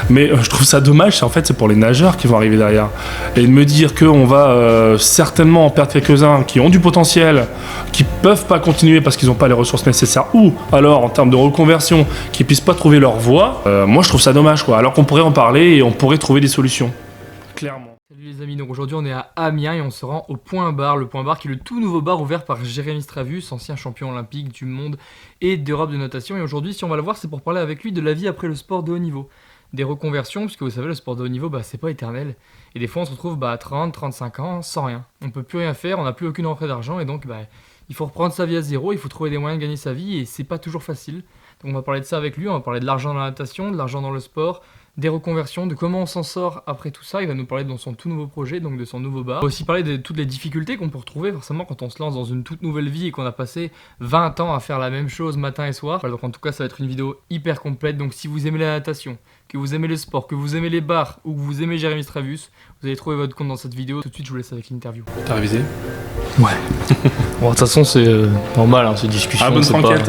Mais je trouve ça dommage, en fait, c'est pour les nageurs qui vont arriver derrière. Et de me dire qu'on va certainement en perdre quelques-uns qui ont du potentiel, qui peuvent pas continuer parce qu'ils n'ont pas les ressources nécessaires, ou alors en termes de reconversion, qui puissent pas trouver leur voie, moi je trouve ça dommage, quoi. Alors qu'on pourrait en parler et on pourrait trouver des solutions. Clairement. Salut les amis, donc aujourd'hui on est à Amiens et on se rend au Point Bar. Le Point Bar qui est le tout nouveau bar ouvert par Jérémy Stravus, ancien champion olympique du monde et d'Europe de natation. Et aujourd'hui, si on va le voir, c'est pour parler avec lui de la vie après le sport de haut niveau. Des reconversions, puisque vous savez, le sport de haut niveau, c'est pas éternel. Et des fois on se retrouve à 30, 35 ans sans rien. On peut plus rien faire, on n'a plus aucune rentrée d'argent et donc il faut reprendre sa vie à zéro, il faut trouver des moyens de gagner sa vie et c'est pas toujours facile. Donc on va parler de ça avec lui, on va parler de l'argent dans la natation, de l'argent dans le sport, des reconversions, de comment on s'en sort après tout ça. Il va nous parler de son tout nouveau projet, donc de son nouveau bar. On va aussi parler de toutes les difficultés qu'on peut retrouver forcément quand on se lance dans une toute nouvelle vie et qu'on a passé 20 ans à faire la même chose matin et soir. Donc en tout cas ça va être une vidéo hyper complète, donc si vous aimez la natation, que vous aimez le sport, que vous aimez les bars ou que vous aimez Jérémy Stravus, vous allez trouver votre compte dans cette vidéo. Tout de suite je vous laisse avec l'interview. T'as révisé ? Ouais. Bon, de toute façon c'est normal, c'est discussion,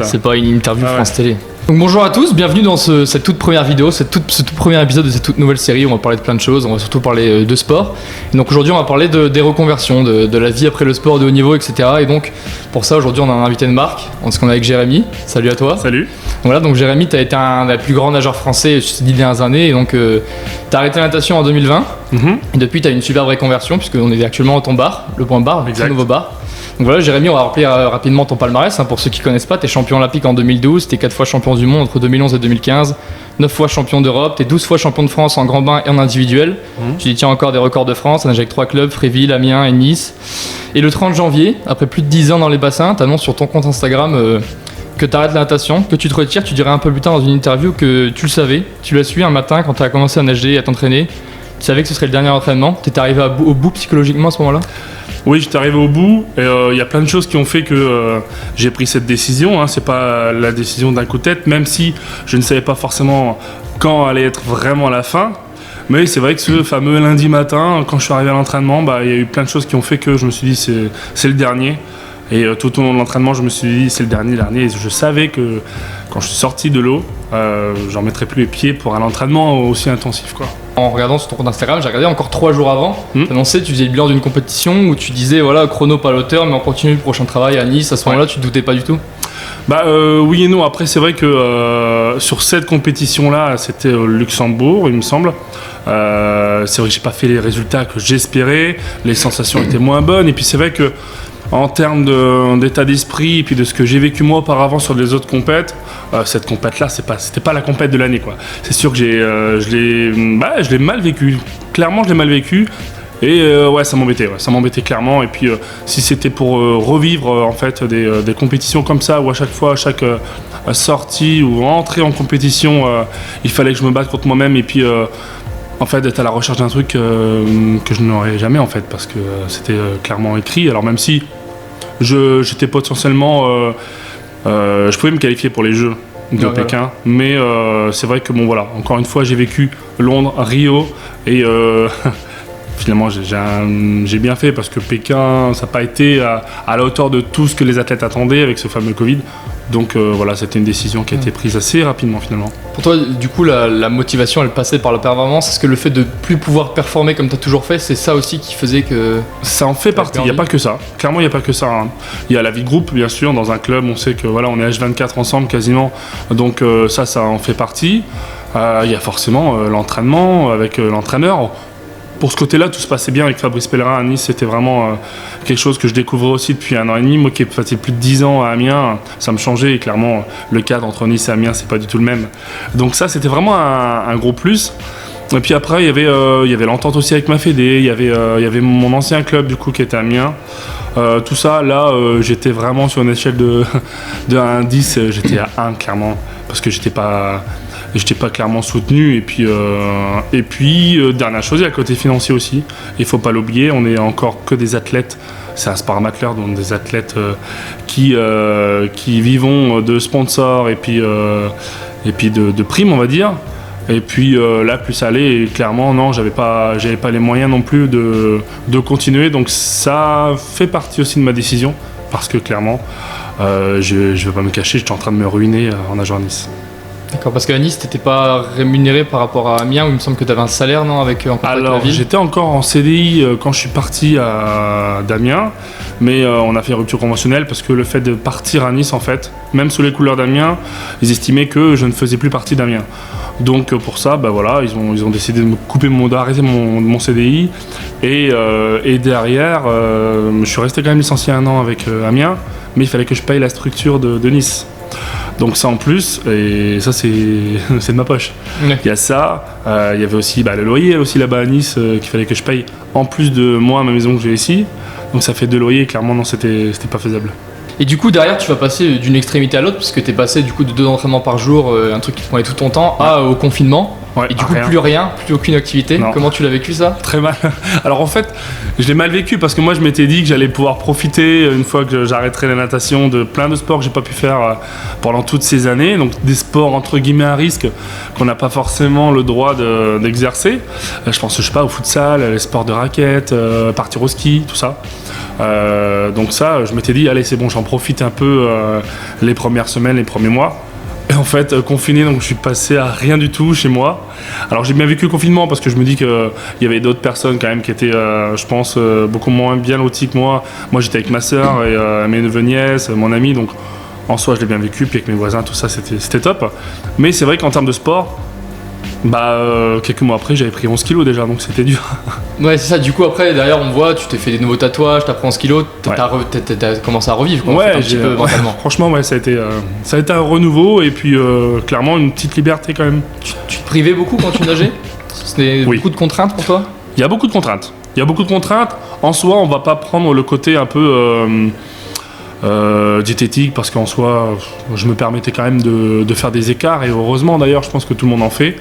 c'est pas une interview France Télé. Donc bonjour à tous, bienvenue dans cette toute première vidéo, ce tout premier épisode de cette toute nouvelle série. On va parler de plein de choses, on va surtout parler de sport. Et donc aujourd'hui on va parler des reconversions, de la vie après le sport de haut niveau, etc. Et donc pour ça aujourd'hui on a un invité de marque, on est avec Jérémy. Salut à toi. Salut. Voilà, donc Jérémy, tu as été un des plus grands nageurs français ces 10 dernières années. Et donc tu as arrêté la natation en 2020. Et depuis tu as une superbe reconversion puisqu'on est actuellement à ton bar, le Point Bar, un nouveau bar. Donc voilà Jérémy, on va rappeler rapidement ton palmarès, pour ceux qui ne connaissent pas. Tu es champion olympique en 2012, tu es 4 fois champion du monde entre 2011 et 2015, 9 fois champion d'Europe, tu es 12 fois champion de France en grand bain et en individuel. Tu détiens encore des records de France, tu as nagé avec 3 clubs, Fréville, Amiens et Nice. Et le 30 janvier, après plus de 10 ans dans les bassins, tu annonces sur ton compte Instagram que tu arrêtes la natation, que tu te retires. Tu dirais un peu plus tard dans une interview que tu le savais, tu l'as su un matin quand tu as commencé à nager et à t'entraîner. Tu savais que ce serait le dernier entraînement, tu étais arrivé au bout psychologiquement à ce moment-là ? Oui, j'étais arrivé au bout et y a plein de choses qui ont fait que j'ai pris cette décision. C'est pas la décision d'un coup de tête, même si je ne savais pas forcément quand allait être vraiment la fin. Mais c'est vrai que ce fameux lundi matin, quand je suis arrivé à l'entraînement, y a eu plein de choses qui ont fait que je me suis dit c'est le dernier. Et tout au long de l'entraînement, je me suis dit c'est le dernier. Et je savais que quand je suis sorti de l'eau, j'en mettrais plus les pieds pour un entraînement aussi intensif, quoi. En regardant sur ton compte Instagram, j'ai regardé encore 3 jours avant. T'annonçais, tu faisais le bilan d'une compétition où tu disais voilà, chrono pas à l'auteur, mais on continue le prochain travail à Nice. À ce moment-là, tu te doutais pas du tout ? Oui et non. Après, c'est vrai que sur cette compétition-là, c'était au Luxembourg, il me semble. C'est vrai que j'ai pas fait les résultats que j'espérais. Les sensations étaient moins bonnes. Et puis c'est vrai que en termes d'état d'esprit et puis de ce que j'ai vécu moi auparavant sur les autres compètes, cette compète-là, c'était pas la compète de l'année, quoi. C'est sûr que je l'ai mal vécu. Clairement, je l'ai mal vécu. Et ça m'embêtait clairement. Et puis si c'était pour revivre en fait des compétitions comme ça, où à chaque fois, à chaque sortie ou entrée en compétition, il fallait que je me batte contre moi-même et puis en fait d'être à la recherche d'un truc que je n'aurais jamais en fait, parce que c'était clairement écrit. Alors même si j'étais potentiellement je pouvais me qualifier pour les Jeux de Pékin, mais c'est vrai que encore une fois j'ai vécu Londres, Rio et finalement j'ai bien fait parce que Pékin ça n'a pas été à la hauteur de tout ce que les athlètes attendaient avec ce fameux Covid. Donc c'était une décision qui a été prise assez rapidement finalement. Pour toi, du coup, la motivation, elle passait par la performance. Est-ce que le fait de plus pouvoir performer comme tu as toujours fait, c'est ça aussi qui faisait que... Ça en fait partie, il n'y a pas que ça. Clairement, il n'y a pas que ça. Il y a la vie de groupe, bien sûr, dans un club, on sait que on est H24 ensemble quasiment. Donc ça en fait partie. Il y a forcément l'entraînement avec l'entraîneur. Pour ce côté-là, tout se passait bien avec Fabrice Pellerin à Nice. C'était vraiment quelque chose que je découvrais aussi depuis 1 an et demi. Moi qui ai passé plus de 10 ans à Amiens, ça me changeait. Et clairement, le cadre entre Nice et Amiens, c'est pas du tout le même. Donc ça, c'était vraiment un gros plus. Et puis après, il y avait l'entente aussi avec ma fédé. Il y avait mon ancien club du coup qui était Amiens. Tout ça, là, j'étais vraiment sur une échelle de 1 à 10. J'étais à 1 clairement parce que j'étais pas clairement soutenu. Et puis dernière chose, il y a le côté financier aussi. Il faut pas l'oublier, on est encore que des athlètes. C'est un sport amateur, donc des athlètes qui vivons de sponsors et puis de primes, on va dire. Et puis là, plus ça allait, et clairement, non, j'avais pas les moyens non plus de continuer. Donc ça fait partie aussi de ma décision, parce que clairement, je vais pas me cacher, j'étais en train de me ruiner en nageant à Nice. D'accord, parce qu'à Nice, t'étais pas rémunéré par rapport à Amiens, où il me semble que tu avais un salaire, non, en contrat avec la Alors, ville. j'étais encore en CDI quand je suis parti d'Amiens, mais on a fait rupture conventionnelle parce que le fait de partir à Nice, en fait, même sous les couleurs d'Amiens, ils estimaient que je ne faisais plus partie d'Amiens. Donc pour ça, voilà, ils ont décidé de me couper d'arrêter mon CDI et derrière, je suis resté quand même licencié 1 an avec Amiens, mais il fallait que je paye la structure de Nice. Donc ça en plus, et ça c'est de ma poche. Ouais. Il y a ça, il y avait aussi le loyer aussi là-bas à Nice qu'il fallait que je paye en plus de moi ma maison que j'ai ici. Donc ça fait 2 loyers, clairement non c'était pas faisable. Et du coup, derrière, tu vas passer d'une extrémité à l'autre, puisque tu es passé du coup de 2 entraînements par jour, un truc qui te prenait tout ton temps, au confinement. Ouais, et du coup, plus aucune activité. Non. Comment tu l'as vécu ça? Très mal. Alors en fait, je l'ai mal vécu parce que moi je m'étais dit que j'allais pouvoir profiter une fois que j'arrêterai la natation de plein de sports que j'ai pas pu faire pendant toutes ces années, donc des sports entre guillemets à risque qu'on n'a pas forcément le droit d'exercer. Je pense, je sais pas, au futsal, les sports de raquettes, partir au ski, tout ça. Donc ça, je m'étais dit allez c'est bon, j'en profite un peu les premières semaines, les premiers mois. Et en fait, confiné, donc je suis passé à rien du tout chez moi. Alors j'ai bien vécu le confinement parce que je me dis qu'il y avait d'autres personnes quand même qui étaient, je pense, beaucoup moins bien loties que moi. Moi j'étais avec ma sœur et mes neveux nièces, mon ami, donc en soi je l'ai bien vécu. Puis avec mes voisins, tout ça c'était top. Mais c'est vrai qu'en termes de sport, quelques mois après j'avais pris 11 kilos déjà, donc c'était dur. Ouais, c'est ça. Du coup, après, derrière, on voit, tu t'es fait des nouveaux tatouages, t'as pris 11 kilos, t'as commencé à revivre, quoi, en fait, un petit peu mentalement. Franchement, ça a été un renouveau et puis clairement une petite liberté quand même. Tu te privais beaucoup quand tu nageais? C'était beaucoup de contraintes pour toi? Il y a beaucoup de contraintes. En soi, on va pas prendre le côté un peu diététique parce qu'en soi, je me permettais quand même de faire des écarts et heureusement d'ailleurs, je pense que tout le monde en fait.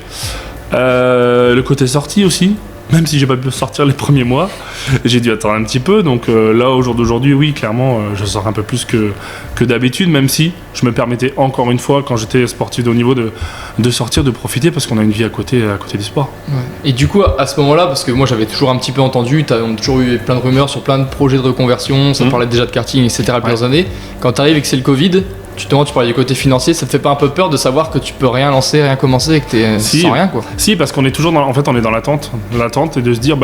Le côté sortie aussi. Même si j'ai pas pu sortir les premiers mois, j'ai dû attendre un petit peu. Donc là, au jour d'aujourd'hui, oui, clairement, je sors un peu plus que d'habitude, même si je me permettais encore une fois, quand j'étais sportif de haut niveau, de sortir, de profiter, parce qu'on a une vie à côté du sport. Ouais. Et du coup, à ce moment-là, parce que moi j'avais toujours un petit peu entendu, on a toujours eu plein de rumeurs sur plein de projets de reconversion, ça parlait déjà de karting, etc. plusieurs années. Quand tu arrives et que c'est le Covid, tu parlais du côté financier, ça te fait pas un peu peur de savoir que tu peux rien lancer, rien commencer et que t'es sans rien, quoi? Si, parce qu'on est toujours on est dans l'attente et de se dire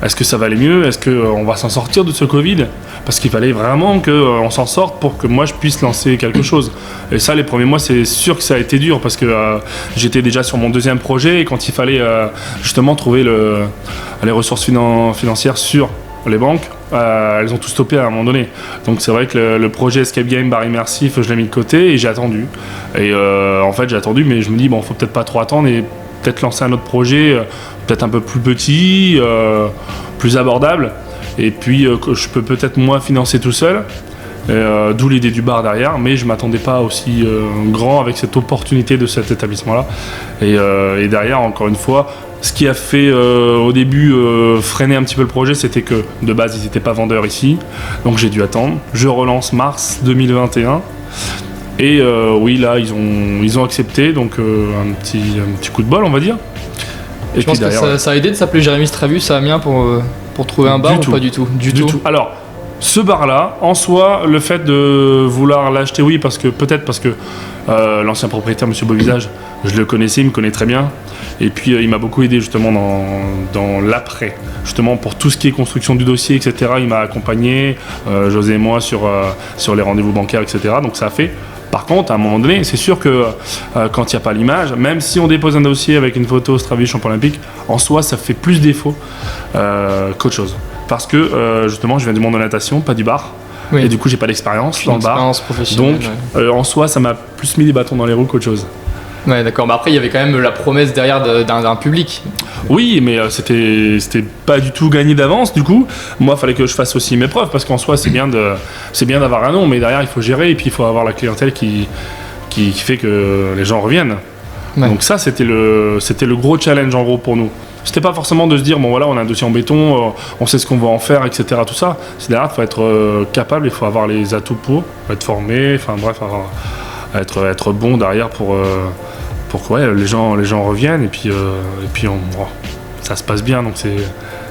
est-ce que ça va aller mieux, est-ce qu'on va s'en sortir de ce Covid, parce qu'il fallait vraiment qu'on s'en sorte pour que moi je puisse lancer quelque chose. Et ça, les premiers mois, c'est sûr que ça a été dur parce que j'étais déjà sur mon 2e projet et quand il fallait justement trouver les ressources financières sur les banques, elles ont tout stoppé à un moment donné. Donc c'est vrai que le projet Escape Game bar immersif, je l'ai mis de côté et j'ai attendu. Et en fait j'ai attendu, mais je me dis faut peut-être pas trop attendre et peut-être lancer un autre projet, peut-être un peu plus petit, plus abordable. Et puis que je peux peut-être moins financer tout seul. D'où l'idée du bar derrière, mais je m'attendais pas aussi grand avec cette opportunité de cet établissement-là. Et derrière, encore une fois, ce qui a fait au début freiner un petit peu le projet, c'était que de base ils n'étaient pas vendeurs ici, donc j'ai dû attendre. Je relance mars 2021 et oui là ils ont accepté, donc un petit coup de bol on va dire. Et je pense que ça a aidé de s'appeler Jérémy Stravus à Amiens pour trouver un bar ou pas du tout? Du tout. Alors ce bar-là, en soi, le fait de vouloir l'acheter, oui, parce que l'ancien propriétaire, M. Beauvisage, je le connaissais, il me connaît très bien. Et puis, il m'a beaucoup aidé justement dans l'après. Justement, pour tout ce qui est construction du dossier, etc., il m'a accompagné, José et moi, sur les rendez-vous bancaires, etc. Donc, ça a fait. Par contre, à un moment donné, c'est sûr que quand il n'y a pas l'image, même si on dépose un dossier avec une photo Stravus champion olympique, en soi, ça fait plus défaut qu'autre chose. Parce que justement, je viens du monde de la natation, pas du bar. Oui. Et du coup, j'ai pas d'expérience dans le bar. Donc, en soi, ça m'a plus mis des bâtons dans les roues qu'autre chose. Ouais, d'accord. Mais après, il y avait quand même la promesse derrière d'un public. Oui, mais c'était pas du tout gagné d'avance. Du coup, moi, il fallait que je fasse aussi mes preuves parce qu'en soi, c'est bien d'avoir un nom, mais derrière, il faut gérer et puis il faut avoir la clientèle qui fait que les gens reviennent. Ouais. Donc ça, c'était le gros challenge en gros pour nous. C'était pas forcément de se dire, bon voilà, on a un dossier en béton, on sait ce qu'on va en faire, etc. Tout ça. C'est derrière, il faut être capable, il faut avoir les atouts pour être formé, enfin bref, être bon derrière pour que les gens reviennent et puis ça se passe bien. Donc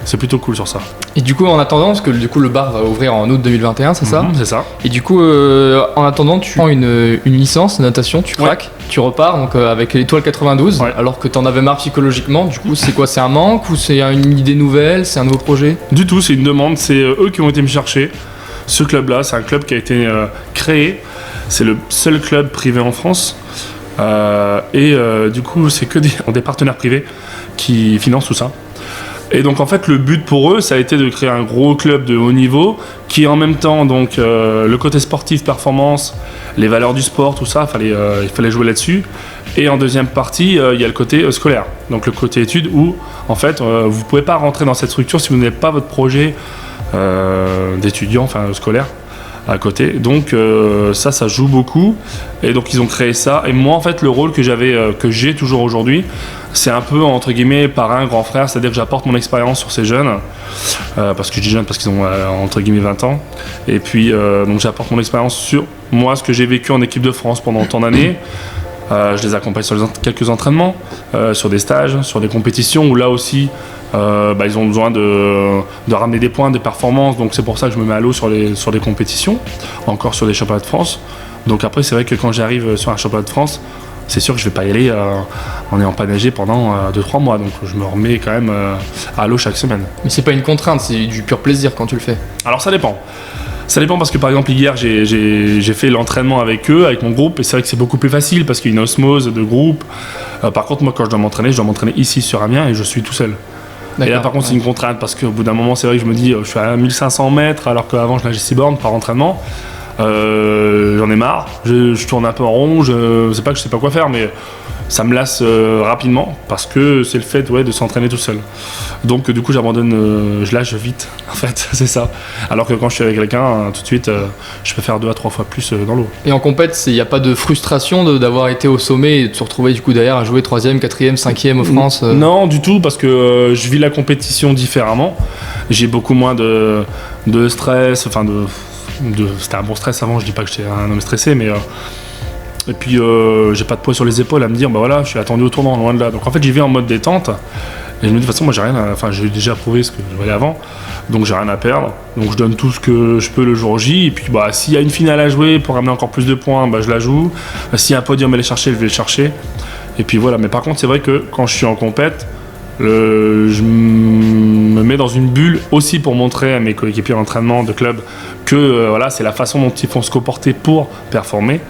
c'est plutôt cool sur ça. Et du coup, en attendant, parce que du coup, le bar va ouvrir en août 2021, c'est ça? C'est ça. Et du coup, en attendant, tu prends une licence de natation, tu craques, tu repars donc avec l'étoile 92, alors que t'en avais marre psychologiquement. Du coup, c'est quoi? C'est un manque ou c'est une idée nouvelle? C'est un nouveau projet? Du tout, c'est une demande. C'est eux qui ont été me chercher. Ce club-là, c'est un club qui a été créé. C'est le seul club privé en France. Du coup, c'est que des partenaires privés qui financent tout ça. Et donc en fait le but pour eux ça a été de créer un gros club de haut niveau qui en même temps donc le côté sportif, performance, les valeurs du sport, tout ça, il fallait jouer là-dessus. Et en deuxième partie il y a le côté scolaire, donc le côté études où en fait vous pouvez pas rentrer dans cette structure si vous n'avez pas votre projet d'étudiant, enfin scolaire à côté. Donc ça joue beaucoup. Et donc ils ont créé ça. Et moi en fait le rôle que j'ai toujours aujourd'hui, c'est un peu entre guillemets parrain, grand frère, c'est-à-dire que j'apporte mon expérience sur ces jeunes, parce que je dis jeunes parce qu'ils ont entre guillemets 20 ans. Et puis donc j'apporte mon expérience sur moi, ce que j'ai vécu en équipe de France pendant tant d'années. Je les accompagne sur quelques entraînements, sur des stages, sur des compétitions où là aussi ils ont besoin de ramener des points, des performances. Donc c'est pour ça que je me mets à l'eau sur des compétitions, encore sur des championnats de France. Donc après c'est vrai que quand j'arrive sur un championnat de France, c'est sûr que je vais pas y aller en n'ayant pas nagé pendant 2-3 mois. Donc je me remets quand même à l'eau chaque semaine. Mais c'est pas une contrainte, c'est du pur plaisir quand tu le fais. Alors ça dépend. Ça dépend parce que par exemple hier j'ai fait l'entraînement avec eux, avec mon groupe, et c'est vrai que c'est beaucoup plus facile parce qu'il y a une osmose de groupe. Par contre moi quand je dois m'entraîner ici sur Amiens et je suis tout seul. Et là par contre c'est une contrainte parce qu'au bout d'un moment c'est vrai que je me dis je suis à 1500 mètres alors qu'avant je nageais 6 bornes par entraînement. J'en ai marre, je tourne un peu en rond, c'est pas que je sais pas quoi faire mais ça me lasse rapidement parce que c'est le fait de s'entraîner tout seul. Donc du coup j'abandonne, je lâche vite en fait, c'est ça. Alors que quand je suis avec quelqu'un, tout de suite je peux faire 2 à 3 fois plus dans l'eau. Et en compète, il n'y a pas de frustration d'avoir été au sommet et de se retrouver du coup derrière à jouer 3e, 4e, 5e au France Non du tout parce que je vis la compétition différemment. J'ai beaucoup moins de stress, c'était un bon stress avant, je dis pas que j'étais un homme stressé mais et puis j'ai pas de poids sur les épaules à me dire je suis attendu au tournant, loin de là. Donc en fait j'y vais en mode détente et je me dis de toute façon moi j'ai déjà prouvé ce que je valais avant, donc j'ai rien à perdre, donc je donne tout ce que je peux le jour J et puis s'il y a une finale à jouer pour ramener encore plus de points, je la joue. S'il y a un podium à aller chercher, je vais le chercher. Et puis voilà, mais par contre c'est vrai que quand je suis en compète, je me mets dans une bulle aussi pour montrer à mes coéquipiers d'entraînement de club que c'est la façon dont ils font se comporter pour performer.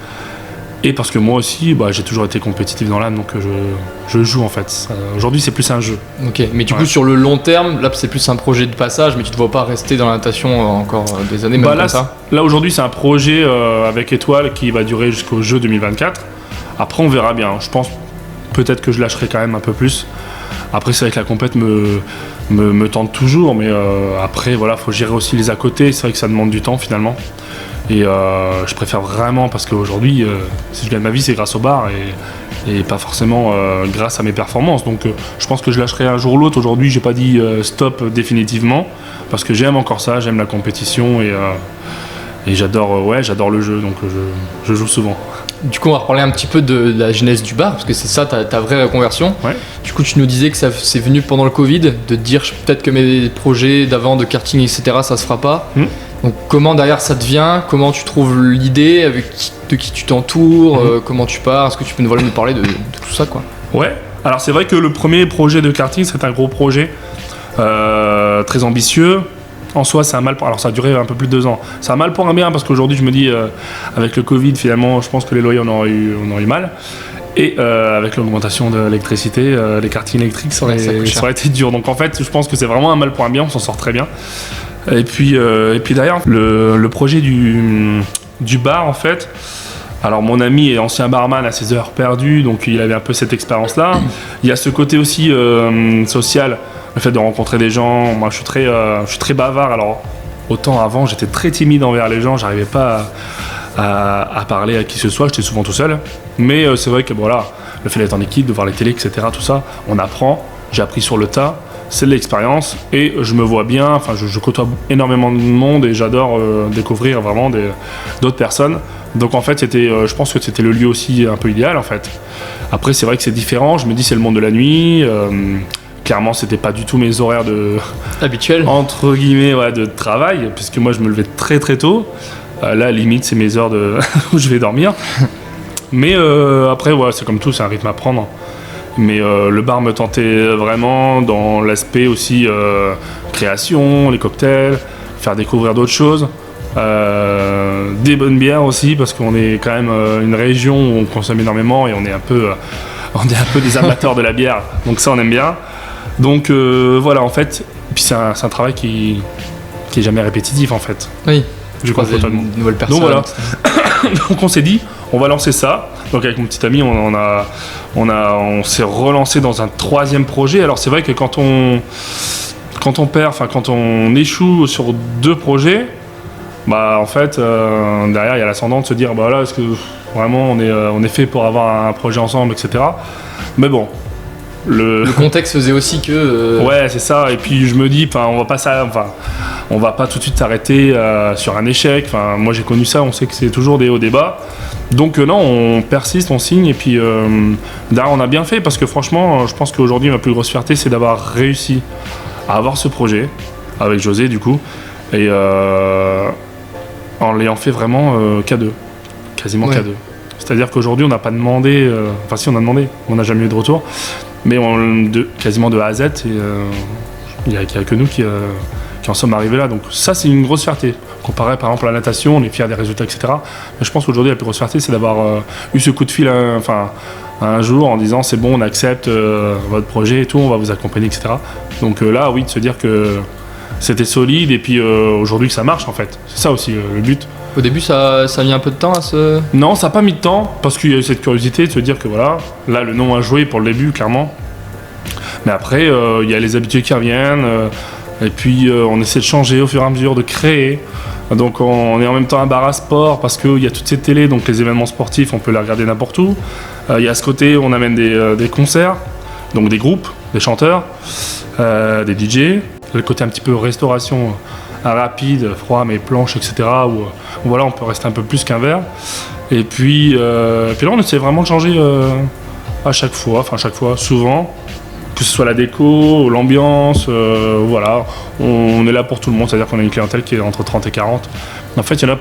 Et parce que moi aussi, j'ai toujours été compétitif dans l'âme, donc je joue en fait. Aujourd'hui, c'est plus un jeu. Ok, mais du coup, sur le long terme, là, c'est plus un projet de passage, mais tu ne te vois pas rester dans la natation encore des années, même comme ça. Là, aujourd'hui, c'est un projet avec Étoile qui va durer jusqu'au Jeux 2024. Après, on verra bien. Je pense peut-être que je lâcherai quand même un peu plus. Après, c'est vrai que la compète me tente toujours, mais après, faut gérer aussi les à côté. C'est vrai que ça demande du temps finalement. Et je préfère vraiment parce qu'aujourd'hui, si je gagne ma vie, c'est grâce au bar et pas forcément grâce à mes performances. Donc je pense que je lâcherai un jour ou l'autre. Aujourd'hui, j'ai pas dit stop définitivement parce que j'aime encore ça, j'aime la compétition et j'adore le jeu, donc je joue souvent. Du coup, on va reparler un petit peu de la genèse du bar, parce que c'est ça ta vraie reconversion. Ouais. Du coup, tu nous disais que c'est venu pendant le Covid, de te dire peut-être que mes projets d'avant, de karting, etc., ça se fera pas. Donc comment derrière ça te vient? Comment tu trouves l'idée? De qui tu t'entoures? Comment tu pars? Est-ce que tu peux nous parler de tout ça, quoi? Ouais, alors c'est vrai que le premier projet de karting, c'est un gros projet, très ambitieux. En soi, c'est un mal pour... Alors ça a duré un peu plus de 2 ans. C'est un mal pour un bien parce qu'aujourd'hui, je me dis, avec le Covid, finalement, je pense que les loyers, on aurait eu mal. Et avec l'augmentation de l'électricité, les kartings électriques, ça aurait été dur. Donc en fait, je pense que c'est vraiment un mal pour un bien, on s'en sort très bien. Et puis d'ailleurs, le projet du bar, en fait, alors mon ami est ancien barman à ses heures perdues, donc il avait un peu cette expérience-là. Il y a ce côté aussi social, le fait de rencontrer des gens. Moi, je suis très bavard. Alors, autant avant, j'étais très timide envers les gens, j'arrivais pas à parler à qui que ce soit, j'étais souvent tout seul. Mais c'est vrai que le fait d'être en équipe, de voir les télés, etc., tout ça, on apprend. J'ai appris sur le tas. C'est de l'expérience et je me vois bien, je côtoie énormément de monde et j'adore découvrir vraiment d'autres personnes. Donc en fait, je pense que c'était le lieu aussi un peu idéal en fait. Après, c'est vrai que c'est différent, je me dis c'est le monde de la nuit. Clairement, c'était pas du tout mes horaires Habituel. entre guillemets de travail, puisque moi je me levais très très tôt. Là, limite, c'est mes heures où je vais dormir. Mais après, c'est comme tout, c'est un rythme à prendre. Mais le bar me tentait vraiment dans l'aspect aussi création, les cocktails, faire découvrir d'autres choses. Des bonnes bières aussi, parce qu'on est quand même une région où on consomme énormément et on est un peu des amateurs de la bière. Donc ça, on aime bien. Donc voilà, en fait. Et puis c'est un travail qui est jamais répétitif, en fait. Oui. Je crois totalement. Nouvelle personne. Donc voilà. Donc on s'est dit, on va lancer ça. Donc avec mon petit ami, on s'est relancé dans un 3e projet. Alors c'est vrai que quand on échoue sur 2 projets, en fait derrière il y a l'ascendant de se dire est-ce que vraiment on est fait pour avoir un projet ensemble, etc. Mais bon. Le contexte faisait aussi que... Ouais, c'est ça. Et puis je me dis, on va pas tout de suite s'arrêter sur un échec. Moi j'ai connu ça, on sait que c'est toujours des hauts, des bas. Donc non, on persiste, on signe. Et puis derrière, on a bien fait parce que franchement, je pense qu'aujourd'hui, ma plus grosse fierté, c'est d'avoir réussi à avoir ce projet avec José, du coup. Et en l'ayant fait vraiment K2. Quasiment K2. C'est-à-dire qu'aujourd'hui, on n'a pas demandé... si, on a demandé. On n'a jamais eu de retour. Mais quasiment de A à Z, il n'y a que nous qui en sommes arrivés là. Donc ça, c'est une grosse fierté. Comparé par exemple à la natation, on est fiers des résultats, etc. Mais je pense qu'aujourd'hui, la plus grosse fierté, c'est d'avoir eu ce coup de fil un jour en disant c'est bon, on accepte votre projet et tout, on va vous accompagner, etc. Donc là, oui, de se dire que c'était solide et puis aujourd'hui que ça marche, en fait. C'est ça aussi le but. Au début, ça a mis un peu de temps à se... Non, ça n'a pas mis de temps, parce qu'il y a eu cette curiosité de se dire que voilà, là, le nom a joué pour le début, clairement. Mais après, il y a les habitués qui reviennent, et puis on essaie de changer au fur et à mesure, de créer. Donc on est en même temps un bar à sport, parce qu'il y a toutes ces télés, donc les événements sportifs, on peut les regarder n'importe où. Il y a ce côté, on amène des concerts, donc des groupes, des chanteurs, des DJ. Le côté un petit peu restauration rapide, froid, mais planche, etc. Où voilà, on peut rester un peu plus qu'un verre. Et puis là, on essaie vraiment de changer à chaque fois, souvent, que ce soit la déco, l'ambiance, voilà. On est là pour tout le monde, c'est-à-dire qu'on a une clientèle qui est entre 30 et 40. En fait, il y en a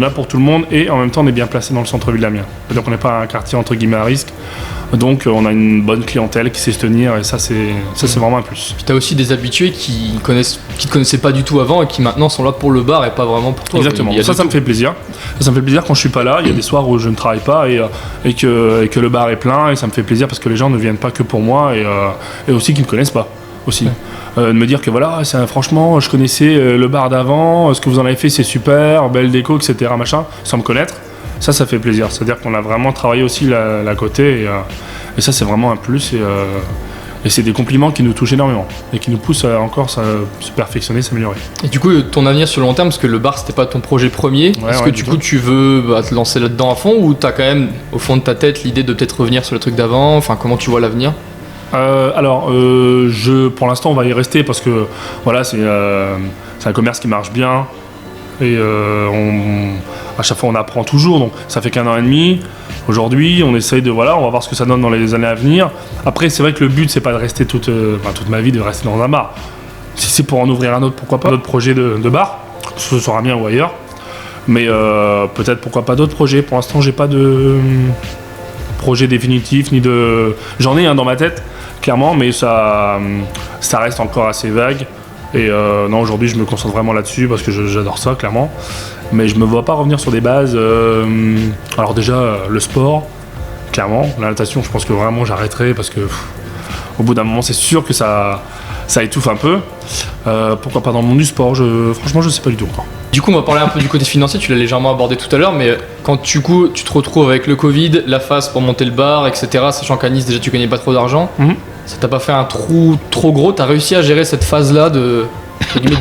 pour tout le monde et en même temps, on est bien placé dans le centre-ville d'Amiens. C'est-à-dire qu'on n'est pas un quartier entre guillemets à risque. Donc on a une bonne clientèle qui sait se tenir et ça c'est vraiment un plus. Puis tu as aussi des habitués qui te connaissaient pas du tout avant et qui maintenant sont là pour le bar et pas vraiment pour toi. Exactement, ça me fait plaisir. Ça me fait plaisir quand je suis pas là. Il y a des soirs où je ne travaille pas et que le bar est plein et ça me fait plaisir parce que les gens ne viennent pas que pour moi et aussi qu'ils ne connaissent pas. Aussi. De me dire que voilà, franchement, je connaissais le bar d'avant, ce que vous en avez fait c'est super, belle déco, etc. Machin, sans me connaître. Ça fait plaisir. C'est-à-dire qu'on a vraiment travaillé aussi la côté et ça c'est vraiment un plus et c'est des compliments qui nous touchent énormément et qui nous poussent à encore se perfectionner, s'améliorer. Et du coup, ton avenir sur le long terme, parce que le bar c'était pas ton projet premier, est-ce que du coup tu veux te lancer là-dedans à fond ou t'as quand même au fond de ta tête l'idée de peut-être revenir sur le truc d'avant, enfin comment tu vois l'avenir? Pour l'instant on va y rester parce que voilà, c'est un commerce qui marche bien et à chaque fois on apprend toujours, donc ça fait qu'1 an et demi. Aujourd'hui on essaye on va voir ce que ça donne dans les années à venir. Après c'est vrai que le but c'est pas de rester toute ma vie de rester dans un bar. Si c'est pour en ouvrir un autre, pourquoi pas, d'autres projets de bar, ce sera bien ou ailleurs, mais peut-être pourquoi pas d'autres projets. Pour l'instant j'ai pas de projet définitif j'en ai un dans ma tête clairement, mais ça reste encore assez vague. Et non, aujourd'hui, je me concentre vraiment là-dessus parce que j'adore ça, clairement. Mais je me vois pas revenir sur des bases. Alors déjà, le sport, clairement. La natation, je pense que vraiment j'arrêterai parce que au bout d'un moment, c'est sûr que ça étouffe un peu. Pourquoi pas dans le monde du sport? Franchement, je sais pas du tout encore. Du coup, on va parler un peu du côté financier, tu l'as légèrement abordé tout à l'heure, mais quand tu te retrouves avec le Covid, la phase pour monter le bar, etc., sachant qu'à Nice, déjà, tu gagnais pas trop d'argent, ça t'a pas fait un trou trop gros? T'as réussi à gérer cette phase-là de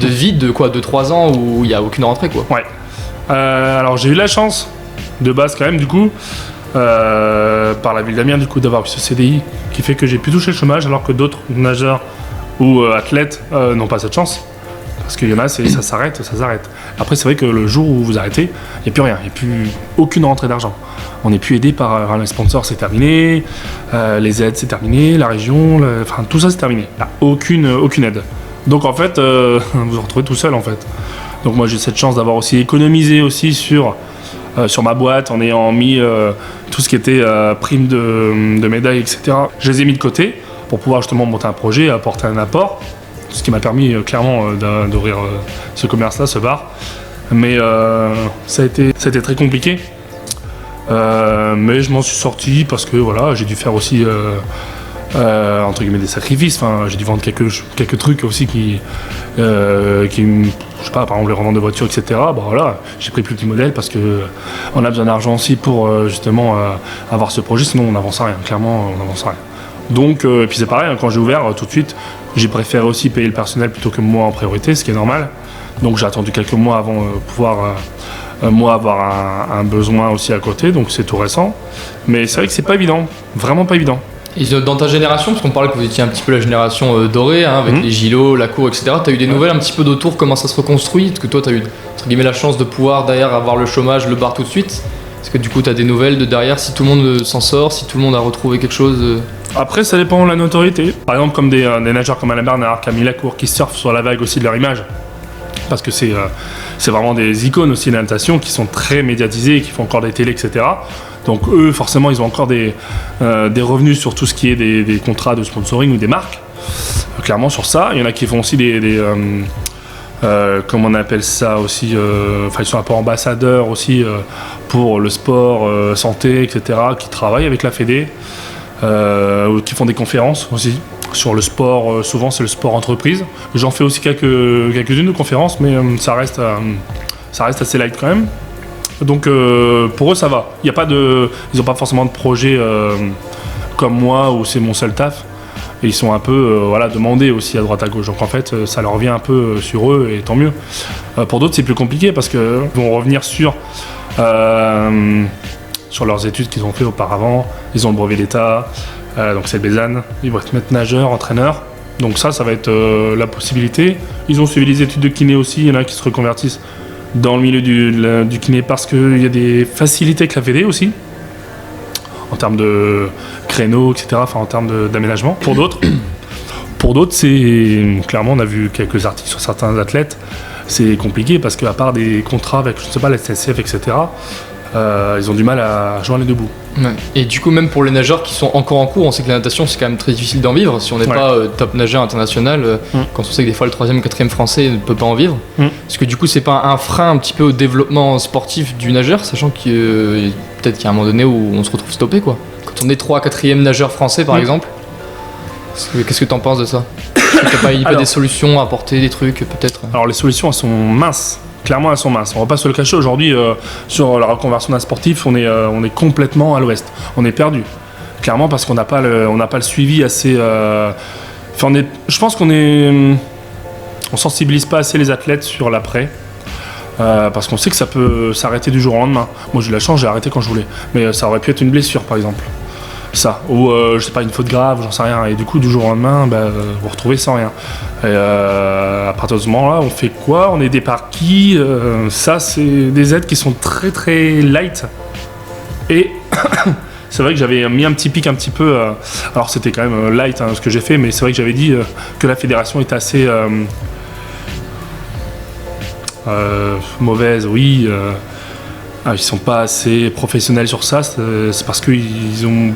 vide de 3 ans où il n'y a aucune rentrée, quoi? Ouais. Alors, j'ai eu la chance, de base quand même, du coup, par la ville d'Amiens, du coup, d'avoir eu ce CDI qui fait que j'ai pu toucher le chômage, alors que d'autres nageurs ou athlètes n'ont pas cette chance. Parce qu'il y en a, ça s'arrête. Après, c'est vrai que le jour où vous arrêtez, il n'y a plus rien, il n'y a plus aucune rentrée d'argent. On n'est plus aidé par les sponsors, c'est terminé, les aides, c'est terminé, la région, tout ça, c'est terminé. Il n'y a aucune aide. Donc en fait, vous vous retrouvez tout seul en fait. Donc moi j'ai cette chance d'avoir aussi économisé aussi sur ma boîte en ayant mis tout ce qui était prime de médailles, etc. Je les ai mis de côté pour pouvoir justement monter un projet, apporter un apport. Ce qui m'a permis clairement d'ouvrir ce commerce-là, ce bar. Mais ça a été très compliqué. Mais je m'en suis sorti parce que voilà, j'ai dû faire aussi entre guillemets des sacrifices. Enfin, j'ai dû vendre quelques trucs aussi qui je sais pas, par exemple les reventes de voitures, etc. Bah voilà, j'ai pris plus petit modèle parce que on a besoin d'argent aussi pour justement avoir ce projet. Sinon on n'avance à rien. Clairement, on n'avance à rien. Donc, et puis c'est pareil, hein, quand j'ai ouvert tout de suite, j'ai préféré aussi payer le personnel plutôt que moi en priorité, ce qui est normal. Donc j'ai attendu quelques mois avant de pouvoir moi avoir un besoin aussi à côté, donc c'est tout récent. Mais c'est vrai que c'est pas évident, vraiment pas évident. Et dans ta génération, parce qu'on parlait que vous étiez un petit peu la génération dorée, hein, avec les Gilot, la cour, etc. T'as eu des nouvelles un petit peu d'autour, comment ça se reconstruit? Parce que toi, t'as eu entre guillemets la chance de pouvoir derrière avoir le chômage, le bar tout de suite. Est-ce que du coup, t'as des nouvelles de derrière, si tout le monde s'en sort, si tout le monde a retrouvé quelque chose Après, ça dépend de la notoriété. Par exemple, comme des nageurs comme Alain Bernard, Camille Lacour, qui surfent sur la vague aussi de leur image. Parce que c'est vraiment des icônes aussi de la natation qui sont très médiatisées, qui font encore des télés, etc. Donc eux, forcément, ils ont encore des revenus sur tout ce qui est des contrats de sponsoring ou des marques. Clairement sur ça. Il y en a qui font aussi comment on appelle ça aussi, ils sont un peu ambassadeurs aussi pour le sport, santé, etc. Qui travaillent avec la Fédé, qui font des conférences aussi. Sur le sport, souvent c'est le sport entreprise. J'en fais aussi quelques-unes de conférences, mais ça reste assez light quand même. Donc pour eux ça va. Ils n'ont pas forcément de projet comme moi où c'est mon seul taf. Et ils sont un peu demandés aussi à droite à gauche. Donc en fait ça leur revient un peu sur eux et tant mieux. Pour d'autres c'est plus compliqué parce qu'ils vont revenir sur leurs études qu'ils ont fait auparavant. Ils ont le brevet d'État. Donc c'est le Bézanne, ils vont être maître nageur, entraîneur. Donc ça va être la possibilité. Ils ont suivi les études de kiné aussi, il y en a qui se reconvertissent dans le milieu du kiné parce qu'il y a des facilités avec la Fédé aussi, en termes de créneaux, etc., en termes d'aménagement. Pour d'autres, c'est clairement, on a vu quelques articles sur certains athlètes, c'est compliqué parce qu'à part des contrats avec, je ne sais pas, la SNCF, etc., ils ont du mal à joindre les deux bouts. Ouais. Et du coup, même pour les nageurs qui sont encore en cours, on sait que la natation c'est quand même très difficile d'en vivre. Si on n'est pas top nageur international, quand on sait que des fois le 3e ou 4e français ne peut pas en vivre, est-ce que du coup c'est pas un frein un petit peu au développement sportif du nageur, sachant que peut-être qu'il y a un moment donné où on se retrouve stoppé quoi. Quand on est 3 4e nageur français par exemple, qu'est-ce que t'en penses de ça? Il y a des solutions à apporter, des trucs peut-être? Alors les solutions elles sont minces. Clairement, elles sont minces. On va pas se le cacher. Aujourd'hui, sur la reconversion d'un sportif, on est complètement à l'ouest. On est perdu. Clairement, parce qu'on n'a pas le suivi assez. Je pense on sensibilise pas assez les athlètes sur l'après. Parce qu'on sait que ça peut s'arrêter du jour au lendemain. Moi, j'ai eu la chance, j'ai arrêté quand je voulais. Mais ça aurait pu être une blessure, par exemple. Ça. Ou, je sais pas, une faute grave, j'en sais rien. Et du coup, du jour au lendemain, vous vous retrouvez sans rien. Et à partir de ce moment-là, on fait quoi? On est aidé par qui? Ça, c'est des aides qui sont très très light. Et c'est vrai que j'avais mis un petit pic un petit peu. Alors, c'était quand même light ce que j'ai fait, mais c'est vrai que j'avais dit que la fédération était assez mauvaise, oui. Ils sont pas assez professionnels sur ça. C'est parce qu'ils ont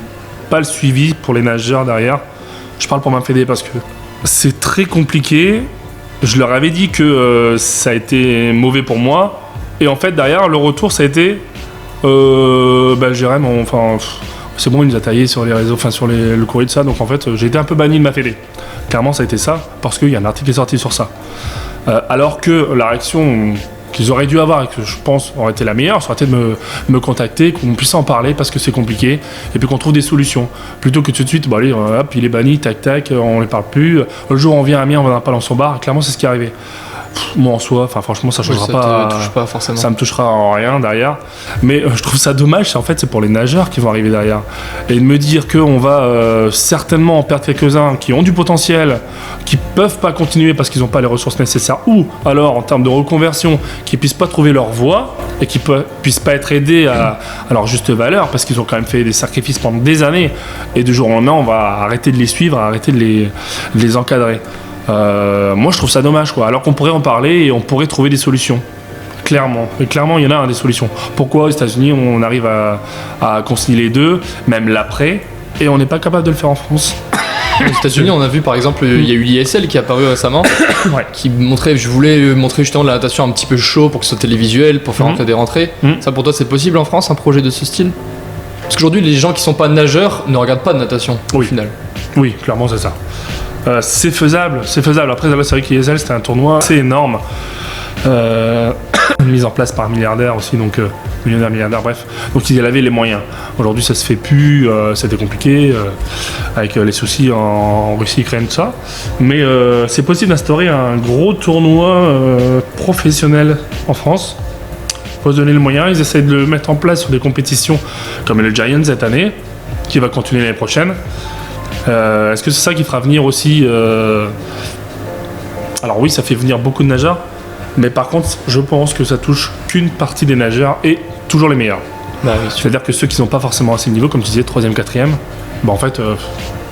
pas le suivi pour les nageurs derrière. Je parle pour ma fédé parce que c'est très compliqué. Je leur avais dit que ça a été mauvais pour moi. Et en fait, derrière, le retour, ça a été Jérém, c'est bon, il nous a taillé sur les réseaux, sur le courrier de ça. Donc en fait, j'ai été un peu banni de ma fédé. Clairement, ça a été ça, parce qu'il y a un article qui est sorti sur ça. Alors que la réaction qu'ils auraient dû avoir et que je pense aurait été la meilleure, ça aurait été de me contacter, qu'on puisse en parler parce que c'est compliqué et puis qu'on trouve des solutions. Plutôt que tout de suite, allez, hop, il est banni, tac tac, on ne parle plus. Le jour où on vient à Amiens, on ne va pas dans son bar. Et clairement, c'est ce qui est arrivé. Moi en soi, franchement, ça changera pas. Ça touche pas forcément. Ça me touchera en rien derrière. Mais je trouve ça dommage. En fait, c'est pour les nageurs qui vont arriver derrière. Et de me dire qu'on va certainement en perdre quelques-uns qui ont du potentiel, qui peuvent pas continuer parce qu'ils n'ont pas les ressources nécessaires, ou alors en termes de reconversion, qui puissent pas trouver leur voie et qui puissent pas être aidés à leur juste valeur parce qu'ils ont quand même fait des sacrifices pendant des années. Et du jour au lendemain, on va arrêter de les suivre, arrêter de les encadrer. Moi, je trouve ça dommage, quoi. Alors qu'on pourrait en parler et on pourrait trouver des solutions. Clairement. Et clairement, il y en a des solutions. Pourquoi aux États-Unis, on arrive à concilier les deux, même l'après, et on n'est pas capable de le faire en France? Aux États-Unis, on a vu par exemple, il y a eu l'ISL qui est apparu récemment, Ouais. je voulais montrer justement de la natation un petit peu chaud pour que ce soit télévisuel, pour faire rentrer des rentrées. Ça pour toi, c'est possible en France, un projet de ce style? Parce qu'aujourd'hui, les gens qui sont pas nageurs ne regardent pas de natation au final. Oui, clairement, c'est ça. C'est faisable, c'est faisable. Après, là, c'est vrai que l'ISL, c'était un tournoi assez énorme. Mise en place par un milliardaire aussi, donc millionnaire, milliardaire, bref. Donc il avait les moyens. Aujourd'hui, ça se fait plus, c'était compliqué avec les soucis en Russie, Ukraine, tout ça. Mais c'est possible d'instaurer un gros tournoi professionnel en France. Il faut se donner les moyens. Ils essayent de le mettre en place sur des compétitions comme le Giant cette année, qui va continuer l'année prochaine. Est-ce que c'est ça qui fera venir aussi Alors oui, ça fait venir beaucoup de nageurs. Mais par contre, je pense que ça touche qu'une partie des nageurs et toujours les meilleurs. Bah, oui, C'est-à-dire que ceux qui sont pas forcément assez de niveau, comme tu disais, 3e, 4e, bah en fait,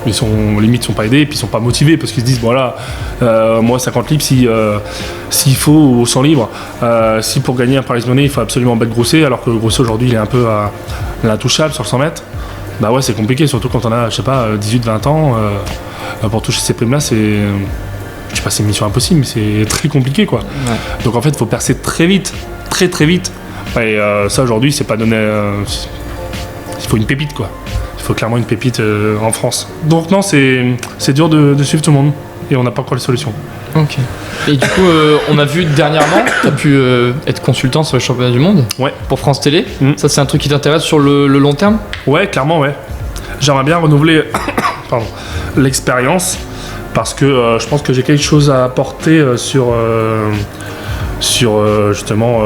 ils sont pas aidés et puis ils sont pas motivés parce qu'ils se disent, voilà, moi 50 livres, s'il faut, ou 100 livres, si pour gagner un Paris Money, il faut absolument battre Grousset, alors que Grousset aujourd'hui, il est un peu à l'intouchable sur le 100 mètres. Bah ouais, c'est compliqué, surtout quand on a, je sais pas, 18, 20 ans, pour toucher ces primes-là, je sais pas, c'est une mission impossible, mais c'est très compliqué, quoi. Ouais. Donc en fait, il faut percer très vite, très vite. Et ça aujourd'hui, c'est pas donné. Il faut une pépite, quoi. Il faut clairement une pépite en France. Donc non, c'est dur de suivre tout le monde et on n'a pas encore les solutions. Ok. Et du coup, on a vu dernièrement, tu as pu être consultant sur les championnats du monde. Ouais. Pour France Télé. Ça, c'est un truc qui t'intéresse sur le long terme? Ouais, clairement, ouais. J'aimerais bien renouveler pardon, l'expérience. Parce que je pense que j'ai quelque chose à apporter sur justement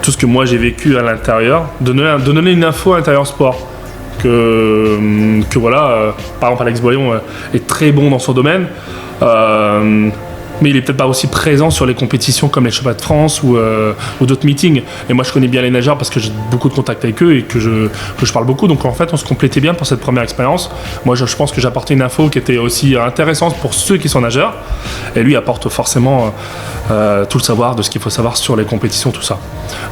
tout ce que moi j'ai vécu à l'intérieur. Donner une info à l'intérieur sport. Que voilà, par exemple Alex Boyon est très bon dans son domaine. Mais il est peut-être pas aussi présent sur les compétitions comme les championnats de France ou d'autres meetings. Et moi, je connais bien les nageurs parce que j'ai beaucoup de contacts avec eux et que je parle beaucoup. Donc en fait, on se complétait bien pour cette première expérience. Moi, je pense que j'apportais une info qui était aussi intéressante pour ceux qui sont nageurs. Et lui apporte forcément tout le savoir de ce qu'il faut savoir sur les compétitions, tout ça.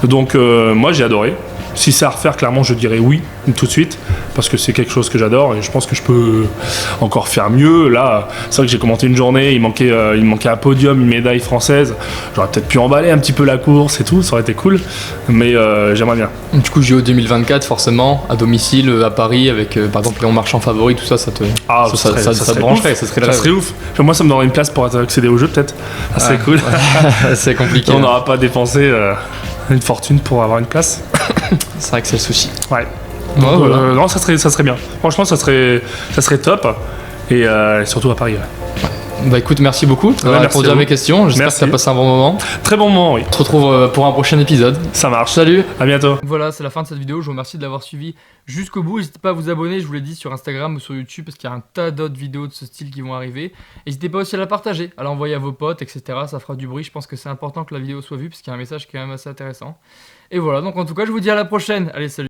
Donc moi, j'ai adoré. Si c'est à refaire, clairement, je dirais oui, tout de suite, parce que c'est quelque chose que j'adore et je pense que je peux encore faire mieux. Là, c'est vrai que j'ai commenté une journée, il manquait un podium, une médaille française. J'aurais peut-être pu emballer un petit peu la course et tout, ça aurait été cool, mais j'aimerais bien. Du coup, JO 2024, forcément, à domicile, à Paris, avec par exemple Léon Marchand favori, tout ça, ça te brancherait, ça serait ouf. Enfin, moi, ça me donnerait une place pour accéder au jeu, peut-être. Ça serait cool. C'est compliqué. On n'aura pas dépensé une fortune pour avoir une place. C'est vrai que c'est le souci. Ouais. Ouais, voilà. Non, ça serait bien. Franchement, ça serait top. Et surtout à Paris. Ouais. Bah écoute, merci beaucoup d'avoir répondu à mes questions. J'espère que tu as passé un bon moment. Très bon moment, oui. On se retrouve pour un prochain épisode. Ça marche. Salut. À bientôt. Voilà, c'est la fin de cette vidéo. Je vous remercie de l'avoir suivi jusqu'au bout. N'hésitez pas à vous abonner, je vous l'ai dit, sur Instagram ou sur YouTube, parce qu'il y a un tas d'autres vidéos de ce style qui vont arriver. N'hésitez pas aussi à la partager, à l'envoyer à vos potes, etc. Ça fera du bruit. Je pense que c'est important que la vidéo soit vue, parce qu'il y a un message qui est quand même assez intéressant. Et voilà, donc en tout cas, je vous dis à la prochaine. Allez, salut.